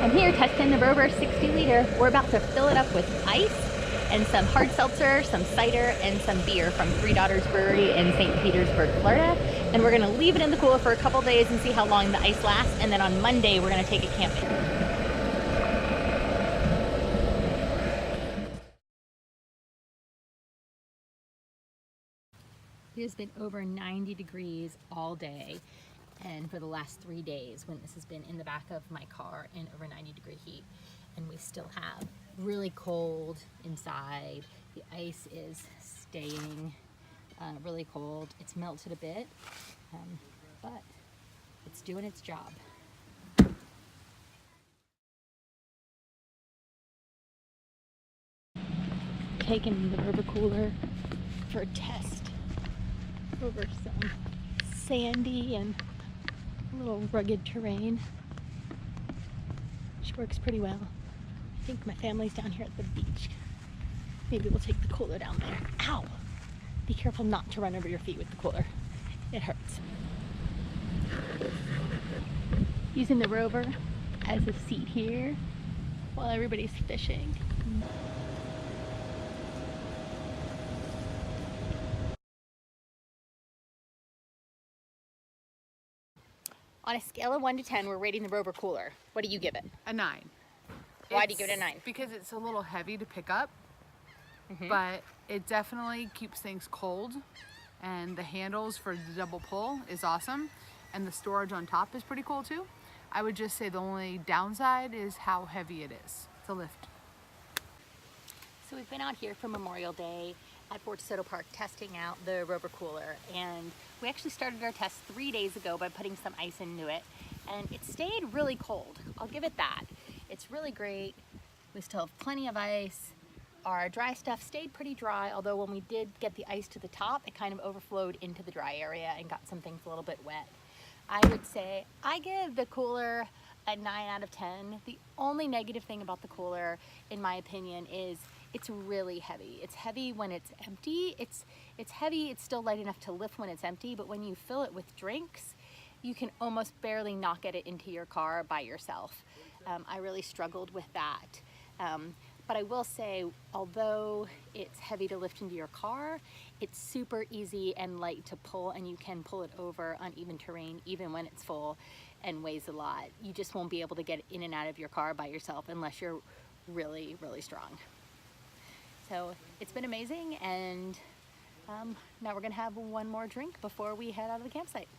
I'm here testing the Rovr 60 liter. We're about to fill it up with ice and some hard seltzer, some cider, and some beer from Three Daughters Brewery in St. Petersburg, Florida. And we're gonna leave it in the cooler for a couple days and see how long the ice lasts. And then on Monday, we're gonna take it camping. It has been over 90 degrees all day, and for the last 3 days when this has been in the back of my car in over 90-degree heat, and we still have really cold inside. The ice is staying really cold. It's melted a bit, but it's doing its job. Taking the Rovr cooler for a test over some sandy and a little rugged terrain, which works pretty well. I think my family's down here at the beach. Maybe we'll take the cooler down there. Ow! Be careful not to run over your feet with the cooler. It hurts. Using the Rovr as a seat here while everybody's fishing. On a scale of 1 to 10, we're rating the Rovr cooler. What do you give it? A 9. Why do you give it a 9? Because it's a little heavy to pick up, but it definitely keeps things cold, and the handles for the double pull is awesome, and the storage on top is pretty cool too. I would just say the only downside is how heavy it is to lift. So we've been out here for Memorial Day at Fort Desoto Park testing out the Rovr cooler, and we actually started our test 3 days ago by putting some ice into it, and it stayed really cold. I'll give it that. It's really great. We still have plenty of ice. Our dry stuff stayed pretty dry, although when we did get the ice to the top, it kind of overflowed into the dry area and got some things a little bit wet. I would say I give the cooler a 9 out of 10. The only negative thing about the cooler, in my opinion, is it's really heavy. It's heavy when it's empty. It's heavy, it's still light enough to lift when it's empty, but when you fill it with drinks, you can almost barely not get it into your car by yourself. I really struggled with that. But I will say, although it's heavy to lift into your car, it's super easy and light to pull, and you can pull it over uneven terrain even when it's full and weighs a lot. You just won't be able to get it in and out of your car by yourself unless you're really, really strong. So it's been amazing, and now we're gonna have one more drink before we head out of the campsite.